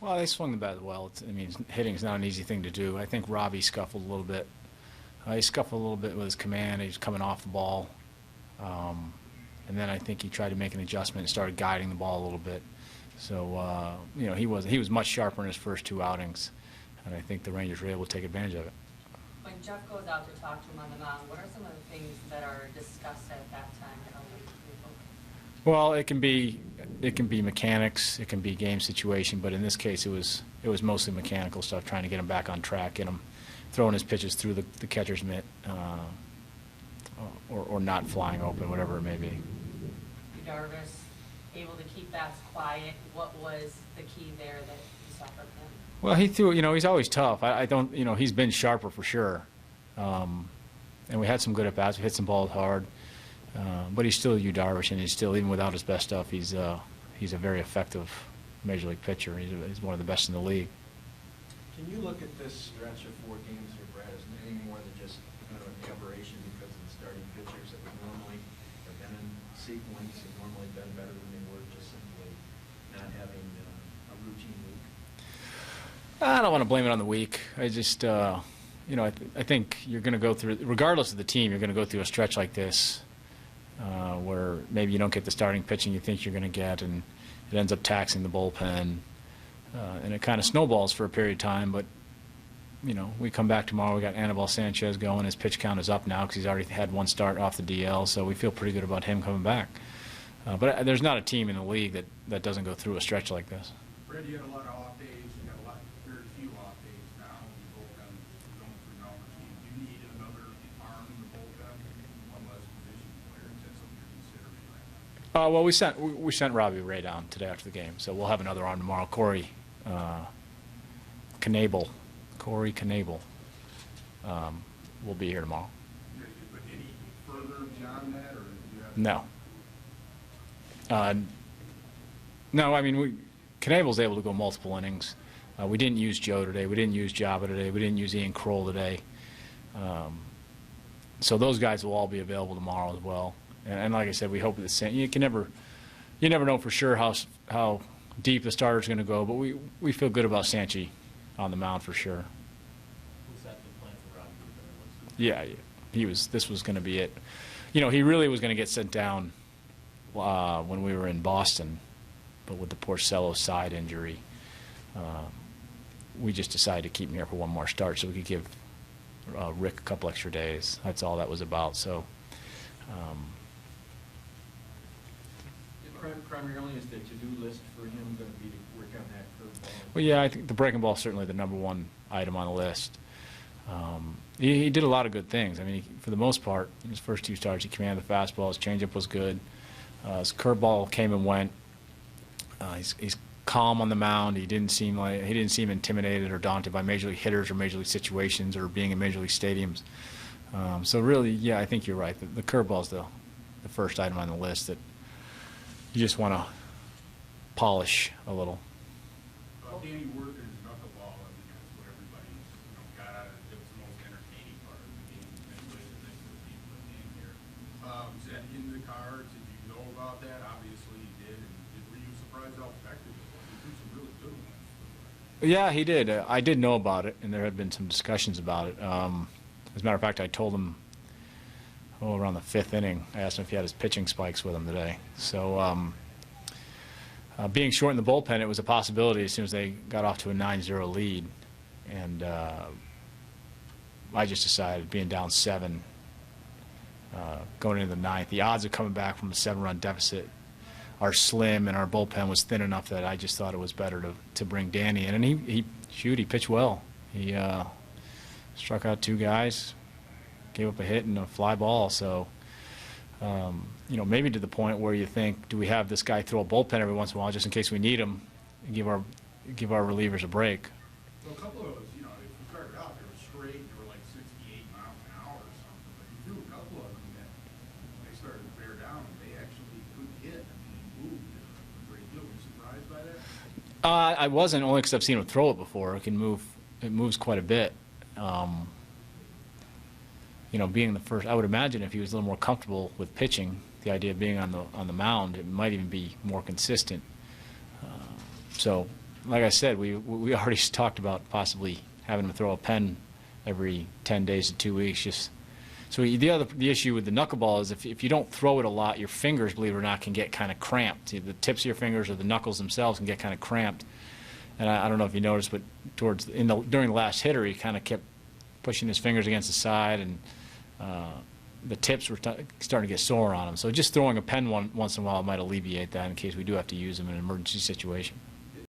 Well, they swung the bat well. I mean, hitting's not an easy thing to do. I think Robbie scuffled a little bit. He scuffled a little bit with his command. He was coming off the ball. And then I think he tried to make an adjustment and started guiding the ball a little bit. So, you know, he was much sharper in his first 2 outings. And I think the Rangers were able to take advantage of it. When Jeff goes out to talk to him on the mound, what are some of the things that are discussed at that time to help him? Well, it can be mechanics, it can be game situation, but in this case, it was mostly mechanical stuff, trying to get him back on track, get him throwing his pitches through the catcher's mitt, or not flying open, whatever it may be. Yu Darvish able to keep bats quiet. What was the key there that you saw from him? Well, he threw. You know, he's always tough. I don't. You know, he's been sharper for sure. And we had some good at bats. We hit some balls hard. But he's still Yu Darvish, and he's still, even without his best stuff, he's a very effective Major League pitcher. He's one of the best in the league. Can you look at this stretch of 4 games here, Brad, as anything more than just kind of an aberration because of the starting pitchers that would normally have been in sequence and normally been better than they were, just simply not having a routine week? I don't want to blame it on the week. I just, you know, I think you're going to go through, regardless of the team, you're going to go through a stretch like this. Where maybe you don't get the starting pitching you think you're going to get, and it ends up taxing the bullpen, and it kind of snowballs for a period of time. But you know, we come back tomorrow. We got Anibal Sanchez going. His pitch count is up now because he's already had 1 start off the DL, so we feel pretty good about him coming back. But there's not a team in the league that doesn't go through a stretch like this. Brad, you had a lot of off days. You got very few off days now. You bullpen going through now. Do you need another arm in the bullpen? One less position player? Is that something you're considering right now? Well, we sent Robbie Ray down today after the game, so we'll have another arm tomorrow. Corey Knable will be here tomorrow. But any further beyond that, or do you have? No. No, I mean, Knable's able to go multiple innings. We didn't use Joe today. We didn't use Java today. We didn't use Ian Kroll today. So those guys will all be available tomorrow as well. And like I said, we hope the same. You never know for sure how deep the starter's going to go, but we feel good about Sanchi on the mound for sure. Was that the plan for Robbie? Yeah, this was going to be it. You know, he really was going to get sent down when we were in Boston, but with the Porcello side injury, we just decided to keep him here for 1 more start so we could give Rick a couple extra days. That's all that was about. So. Primarily, is the to-do list for him going to be to work on that curveball? Well, yeah, I think the breaking ball is certainly the #1 item on the list. He did a lot of good things. I mean, for the most part, in his first 2 starts, he commanded the fastball. His changeup was good. His curveball came and went. He's calm on the mound. He didn't seem intimidated or daunted by major league hitters or major league situations or being in major league stadiums. So really, yeah, I think you're right. The curveball is the first item on the list that you just want to polish a little. Danny Werther's knuckleball, I mean, that's what everybody got out of it. It was the most entertaining part of the game. Many places next to the people in the game here. Is that in the cards? Did you know about that? Obviously you did. And were you surprised how effective it was? He threw some really good ones. Yeah, he did. I did know about it, and there had been some discussions about it. As a matter of fact, I told him around the 5th inning. I asked him if he had his pitching spikes with him today. So being short in the bullpen, it was a possibility as soon as they got off to a 9-0 lead. And I just decided, being down 7, going into the 9th, the odds of coming back from a 7-run deficit are slim, and our bullpen was thin enough that I just thought it was better to bring Danny in. And he pitched well. He struck out 2 guys, gave up a hit and a fly ball. So, you know, maybe to the point where you think, do we have this guy throw a bullpen every once in a while just in case we need him, and give our relievers a break? Well, a couple of those, you know, if you started out, they were straight, they were like 68 miles an hour or something, but you threw a couple of them that they started to bear down, and they actually couldn't hit. I mean, he moved a great deal. Were you surprised by that? I wasn't, only because I've seen him throw it before. It moves quite a bit. You know, being the first, I would imagine if he was a little more comfortable with pitching, the idea of being on the mound, it might even be more consistent. So, like I said, we already talked about possibly having him throw a pen every 10 days to 2 weeks. Just so the issue with the knuckleball is if you don't throw it a lot, your fingers, believe it or not, can get kind of cramped. The tips of your fingers or the knuckles themselves can get kind of cramped. And I don't know if you noticed, but during the last hitter, he kind of kept pushing his fingers against the side, and the tips were starting to get sore on him. So just throwing a pen once in a while might alleviate that in case we do have to use them in an emergency situation.